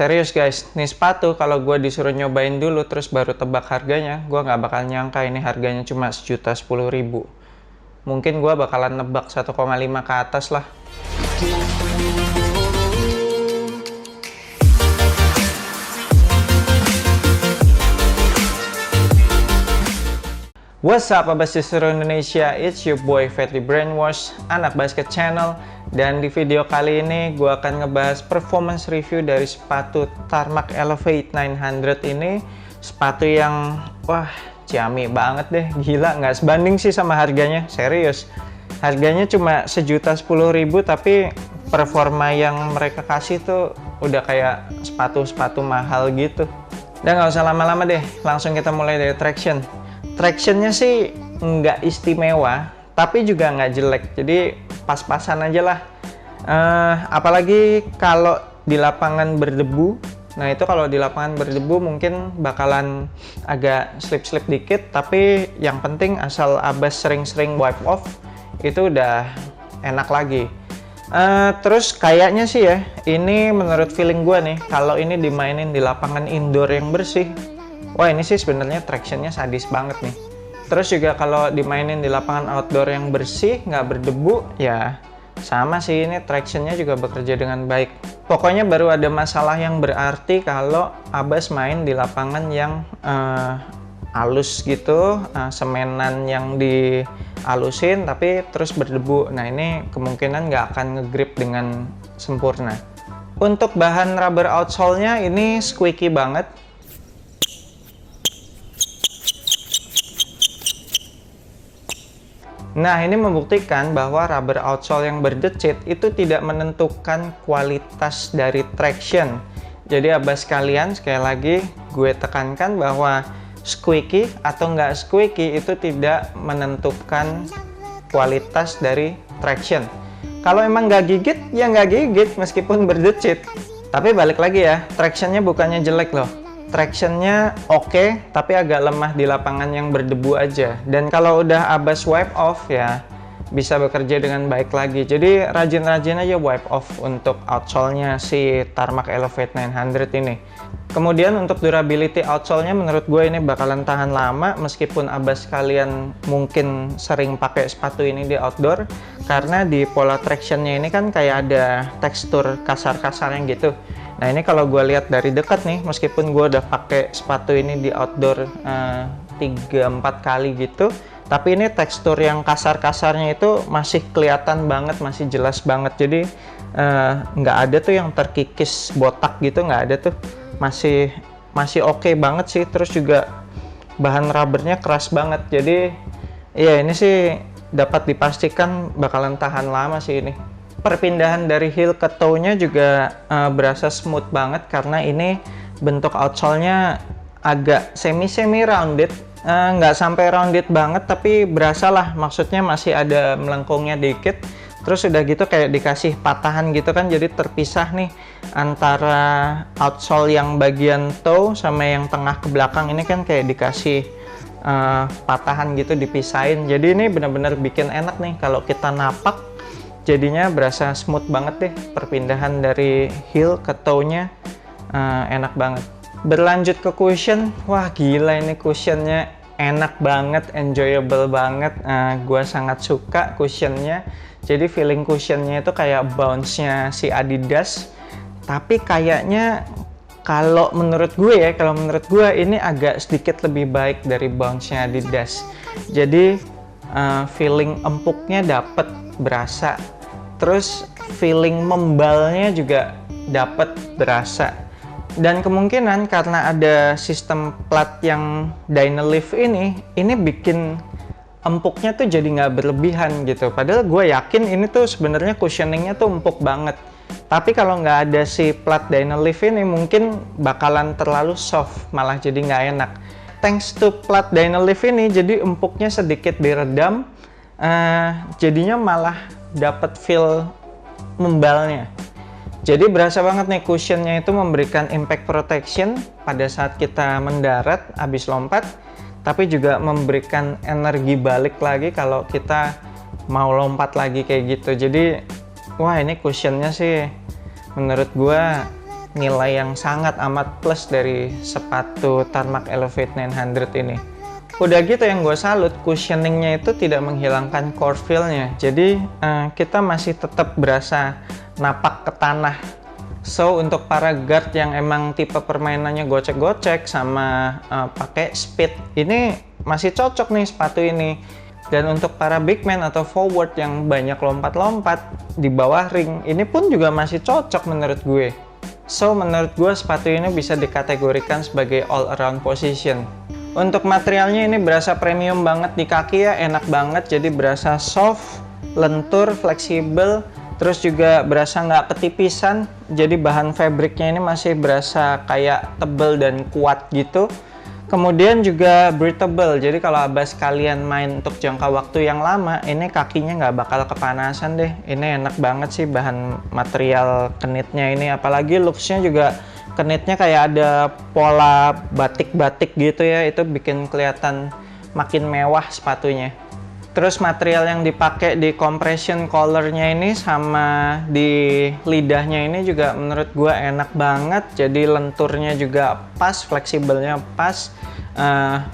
Serius guys, nih sepatu kalau gue disuruh nyobain dulu terus baru tebak harganya, gue nggak bakal nyangka ini harganya cuma sejuta 10.000. Mungkin gue bakalan nebak 1,5 ke atas lah. What's up abas di seluruh Indonesia, it's your boy Fatly Brainwash, anak basket channel. Dan di video kali ini gue akan ngebahas performance review dari sepatu Tarmac Elevate 900 ini. Sepatu yang wah ciamik banget deh, gila, nggak sebanding sih sama harganya, serius. Harganya cuma sejuta 10.000 tapi performa yang mereka kasih tuh udah kayak sepatu-sepatu mahal gitu. Dan nggak usah lama-lama deh, langsung kita mulai dari traction. Tractionnya sih nggak istimewa, tapi juga nggak jelek, jadi pas-pasan aja lah. Apalagi kalau di lapangan berdebu. Nah itu kalau di lapangan berdebu mungkin bakalan agak slip-slip dikit, tapi yang penting asal abas sering-sering wipe off, itu udah enak lagi. Terus kayaknya sih ya, ini menurut feeling gue nih, kalau ini dimainin di lapangan indoor yang bersih, wah ini sih sebenarnya tractionnya sadis banget nih. Terus juga kalau dimainin di lapangan outdoor yang bersih, nggak berdebu, ya sama sih, ini tractionnya juga bekerja dengan baik. Pokoknya baru ada masalah yang berarti kalau abas main di lapangan yang halus gitu, semenan yang dihalusin tapi terus berdebu. Nah ini kemungkinan nggak akan ngegrip dengan sempurna. Untuk bahan rubber outsole-nya ini squeaky banget. Nah, ini membuktikan bahwa rubber outsole yang berdecit itu tidak menentukan kualitas dari traction. Jadi abas kalian, sekali lagi gue tekankan bahwa squeaky atau nggak squeaky itu tidak menentukan kualitas dari traction. Kalau emang nggak gigit, ya nggak gigit meskipun berdecit. Tapi balik lagi ya, tractionnya bukannya jelek loh. Tractionnya oke, tapi agak lemah di lapangan yang berdebu aja. Dan kalau udah abas wipe off ya bisa bekerja dengan baik lagi. Jadi rajin-rajin aja wipe off untuk outsole-nya si Tarmac Elevate 900 ini. Kemudian untuk durability outsole-nya menurut gue ini bakalan tahan lama meskipun abas kalian mungkin sering pakai sepatu ini di outdoor, karena di pola traction-nya ini kan kayak ada tekstur kasar-kasarnya gitu. Nah ini kalau gue lihat dari dekat nih, meskipun gue udah pakai sepatu ini di outdoor 3-4 kali gitu, tapi ini tekstur yang kasar-kasarnya itu masih kelihatan banget, masih jelas banget. Jadi nggak ada tuh yang terkikis botak gitu, nggak ada tuh. Masih oke banget sih. Terus juga bahan rubbernya keras banget. Jadi ya ini sih dapat dipastikan bakalan tahan lama sih ini. Perpindahan dari heel ke toe-nya juga berasa smooth banget karena ini bentuk outsole-nya agak semi rounded, nggak sampai rounded banget tapi berasa lah, maksudnya masih ada melengkungnya dikit. Terus udah gitu kayak dikasih patahan gitu kan, jadi terpisah nih antara outsole yang bagian toe sama yang tengah ke belakang ini kan kayak dikasih patahan gitu, dipisahin. Jadi ini benar-benar bikin enak nih kalau kita napak. Jadinya berasa smooth banget deh perpindahan dari heel ke toe-nya, enak banget. Berlanjut ke cushion, wah gila ini cushionnya enak banget, enjoyable banget. Gua sangat suka cushionnya. Jadi feeling cushionnya itu kayak bounce-nya si Adidas, tapi kayaknya kalau menurut gue ini agak sedikit lebih baik dari bounce-nya Adidas. Jadi feeling empuknya dapet, berasa. Terus feeling membalnya juga dapet, berasa. Dan kemungkinan karena ada sistem plat yang Dynalift ini bikin empuknya tuh jadi nggak berlebihan gitu. Padahal gue yakin ini tuh sebenarnya cushioningnya tuh empuk banget. Tapi kalau nggak ada si plat Dynalift ini mungkin bakalan terlalu soft, malah jadi nggak enak. Thanks to plat Dynalift ini jadi empuknya sedikit diredam, jadinya malah dapat feel membalnya. Jadi berasa banget nih cushionnya itu memberikan impact protection pada saat kita mendarat habis lompat, tapi juga memberikan energi balik lagi kalau kita mau lompat lagi kayak gitu. Jadi wah ini cushionnya sih menurut gua nilai yang sangat amat plus dari sepatu Tarmac Elevate 900 ini. Udah gitu yang gue salut, cushioningnya itu tidak menghilangkan core feel-nya. Jadi kita masih tetap berasa napak ke tanah. So untuk para guard yang emang tipe permainannya gocek-gocek sama pakai speed, ini masih cocok nih sepatu ini. Dan untuk para big man atau forward yang banyak lompat-lompat di bawah ring, ini pun juga masih cocok menurut gue. So menurut gue sepatu ini bisa dikategorikan sebagai all around position. Untuk materialnya ini berasa premium banget di kaki ya, enak banget, jadi berasa soft, lentur, fleksibel. Terus juga berasa nggak ketipisan, jadi bahan fabriknya ini masih berasa kayak tebel dan kuat gitu. Kemudian juga breathable, jadi kalau Abbas kalian main untuk jangka waktu yang lama, ini kakinya nggak bakal kepanasan deh. Ini enak banget sih bahan material kenitnya ini, apalagi looksnya juga kenitnya kayak ada pola batik-batik gitu ya, itu bikin kelihatan makin mewah sepatunya. Terus material yang dipakai di compression collarnya ini sama di lidahnya ini juga menurut gue enak banget. Jadi lenturnya juga pas, fleksibelnya pas,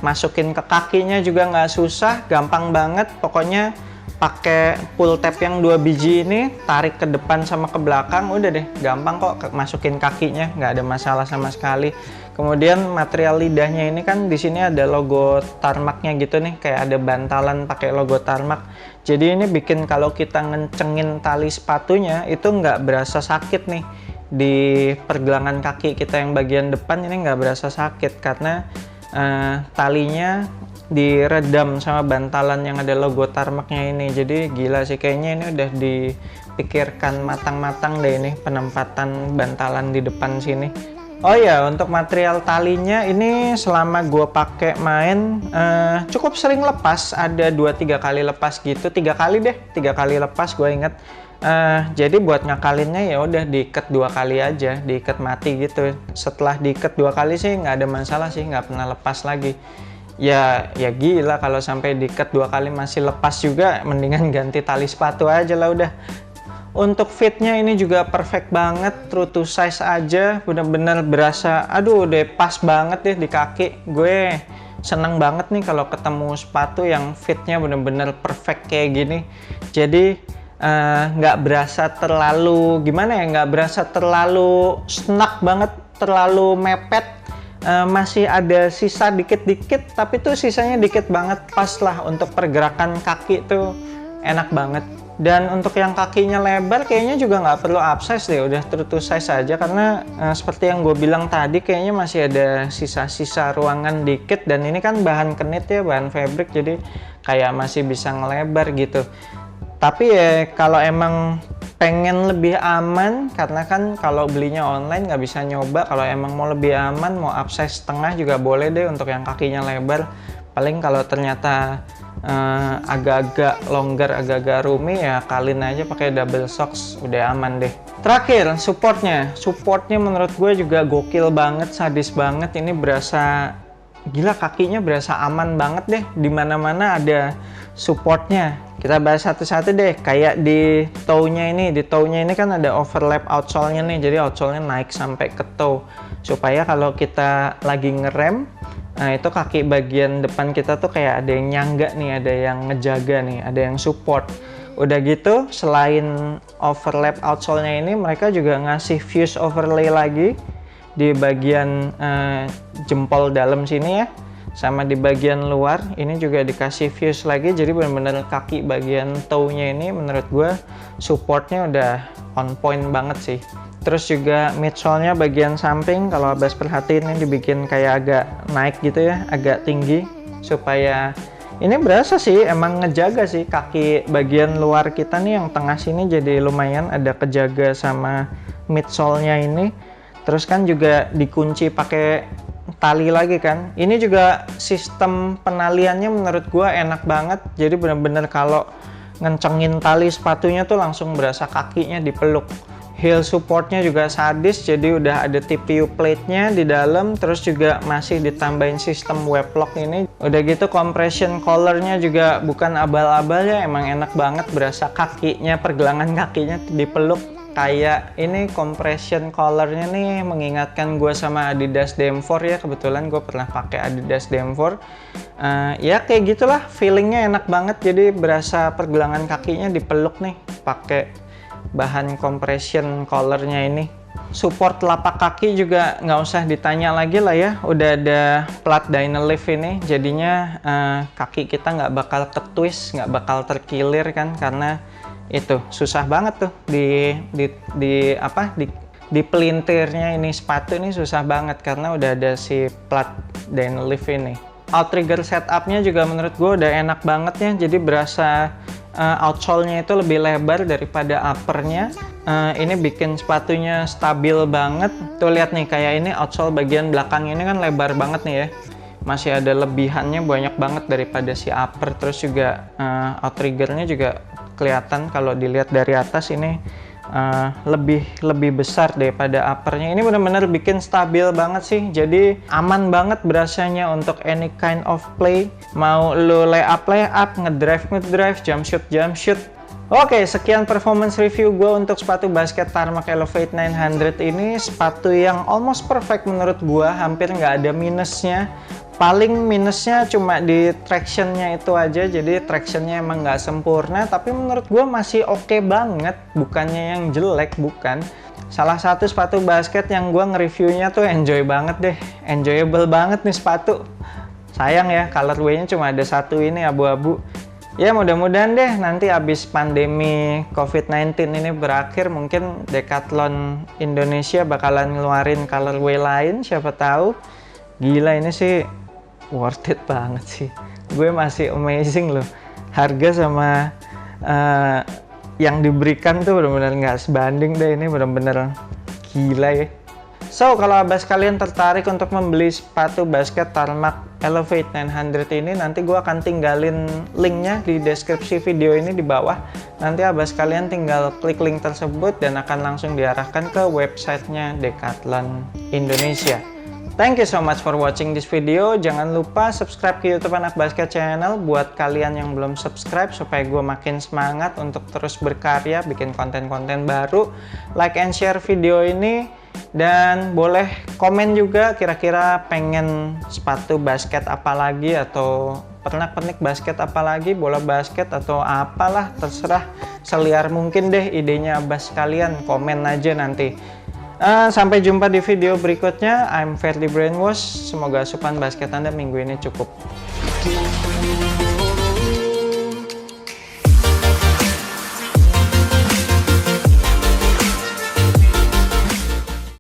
masukin ke kakinya juga nggak susah, gampang banget. Pokoknya pakai pull tab yang 2 biji ini, tarik ke depan sama ke belakang, udah deh, gampang kok masukin kakinya, nggak ada masalah sama sekali. Kemudian material lidahnya ini kan di sini ada logo Tarmacnya gitu nih, kayak ada bantalan pakai logo Tarmac. Jadi ini bikin kalau kita ngencengin tali sepatunya itu nggak berasa sakit nih di pergelangan kaki kita yang bagian depan, ini nggak berasa sakit karena talinya diredam sama bantalan yang ada logo Tarmacnya ini. Jadi gila sih, kayaknya ini udah dipikirkan matang-matang deh ini penempatan bantalan di depan sini. Oh ya, untuk material talinya ini selama gue pakai main cukup sering lepas, ada 2-3 kali lepas gitu, 3 kali deh, 3 kali lepas gue inget. Jadi buat ngakalinnya ya udah diikat 2 kali aja, diikat mati gitu. Setelah diikat 2 kali sih nggak ada masalah sih, nggak pernah lepas lagi. Ya gila kalau sampai diikat 2 kali masih lepas juga, mendingan ganti tali sepatu aja lah udah. Untuk fitnya ini juga perfect banget, true to size aja, bener-bener berasa, aduh udah pas banget deh di kaki. Gue seneng banget nih kalau ketemu sepatu yang fitnya bener-bener perfect kayak gini. Jadi nggak berasa terlalu, gimana ya, nggak berasa terlalu snug banget, terlalu mepet. Masih ada sisa dikit-dikit, tapi tuh sisanya dikit banget, pas lah untuk pergerakan kaki tuh enak banget. Dan untuk yang kakinya lebar kayaknya juga nggak perlu upsize deh, udah true to size aja, karena seperti yang gue bilang tadi kayaknya masih ada sisa-sisa ruangan dikit, dan ini kan bahan kenit ya, bahan fabric, jadi kayak masih bisa ngelebar gitu. Tapi ya kalau emang pengen lebih aman, karena kan kalau belinya online nggak bisa nyoba, kalau emang mau lebih aman mau upsize setengah juga boleh deh untuk yang kakinya lebar. Paling kalau ternyata agak-agak longgar, agak-agak roomy, ya kalin aja pakai double socks, udah aman deh. Terakhir supportnya menurut gue juga gokil banget, sadis banget. Ini berasa gila, kakinya berasa aman banget deh, dimana-mana ada supportnya. Kita bahas satu-satu deh. Kayak di toe-nya ini kan ada overlap outsole-nya nih, jadi outsole-nya naik sampai ke toe supaya kalau kita lagi ngerem, nah itu kaki bagian depan kita tuh kayak ada yang nyangga nih, ada yang ngejaga nih, ada yang support. Udah gitu, selain overlap outsole-nya ini, mereka juga ngasih fuse overlay lagi di bagian jempol dalam sini ya, sama di bagian luar ini juga dikasih fuse lagi. Jadi benar-benar kaki bagian toe-nya ini menurut gue supportnya udah on point banget sih. Terus juga midsole-nya bagian samping, kalau Abbas perhatiin ini dibikin kayak agak naik gitu ya, agak tinggi, supaya ini berasa sih emang ngejaga sih kaki bagian luar kita nih yang tengah sini, jadi lumayan ada kejaga sama midsole-nya ini. Terus kan juga dikunci pakai tali lagi kan. Ini juga sistem penaliannya menurut gua enak banget. Jadi bener-bener kalau ngencengin tali sepatunya tuh langsung berasa kakinya dipeluk. Heel supportnya juga sadis, jadi udah ada TPU plate-nya di dalam, terus juga masih ditambahin sistem web lock ini. Udah gitu compression collar-nya juga bukan abal-abal ya, emang enak banget, berasa kakinya, pergelangan kakinya dipeluk. kayak ini compression collarnya nih mengingatkan gue sama Adidas DM4 ya, kebetulan gue pernah pakai Adidas DM4. Ya kayak gitulah, feelingnya enak banget, jadi berasa pergelangan kakinya dipeluk nih pakai bahan compression collarnya ini. Support telapak kaki juga nggak usah ditanya lagi lah ya, udah ada plat Dynalift ini, jadinya kaki kita nggak bakal ketwist, nggak bakal terkilir kan, karena itu susah banget tuh di pelintirnya ini sepatu ini susah banget karena udah ada si plat Dynalift ini. Outrigger setupnya juga menurut gue udah enak banget ya, jadi berasa outsole-nya itu lebih lebar daripada uppernya. Ini bikin sepatunya stabil banget. Tuh lihat nih, kayak ini outsole bagian belakang ini kan lebar banget nih ya. Masih ada lebihannya banyak banget daripada si upper. Terus juga outriggernya juga kelihatan kalau dilihat dari atas ini lebih besar daripada uppernya. Ini benar-benar bikin stabil banget sih, jadi aman banget berasanya untuk any kind of play. Mau lo layup, ngedrive, jump shoot. Oke, sekian performance review gue untuk sepatu basket Tarmac Elevate 900 ini. Sepatu yang almost perfect menurut gue, hampir nggak ada minusnya. Paling minusnya cuma di tractionnya itu aja, jadi tractionnya emang nggak sempurna, tapi menurut gue masih oke banget, bukannya yang jelek, bukan. Salah satu sepatu basket yang gue nge-reviewnya tuh enjoy banget deh, enjoyable banget nih sepatu. Sayang ya, colorway-nya cuma ada satu ini, abu-abu. Ya mudah-mudahan deh nanti abis pandemi COVID-19 ini berakhir, mungkin Decathlon Indonesia bakalan ngeluarin colorway lain, siapa tahu. Gila, ini sih worth it banget sih. Gue masih amazing loh. Harga sama yang diberikan tuh bener-bener nggak sebanding deh. Ini bener-bener gila ya. So, kalau abas kalian tertarik untuk membeli sepatu basket Tarmac Elevate 900 ini, nanti gue akan tinggalin linknya di deskripsi video ini di bawah. Nanti abas kalian tinggal klik link tersebut dan akan langsung diarahkan ke websitenya Decathlon Indonesia. Thank you so much for watching this video. Jangan lupa subscribe ke YouTube Anak Basket Channel buat kalian yang belum subscribe, supaya gue makin semangat untuk terus berkarya, bikin konten-konten baru. Like and share video ini, dan boleh komen juga kira-kira pengen sepatu basket apa lagi, atau pernak-pernik basket apa lagi, bola basket atau apalah, terserah, seliar mungkin deh idenya abas kalian, komen aja nanti. Sampai jumpa di video berikutnya. I'm Fairly Brainwash. Semoga asupan basket Anda minggu ini cukup.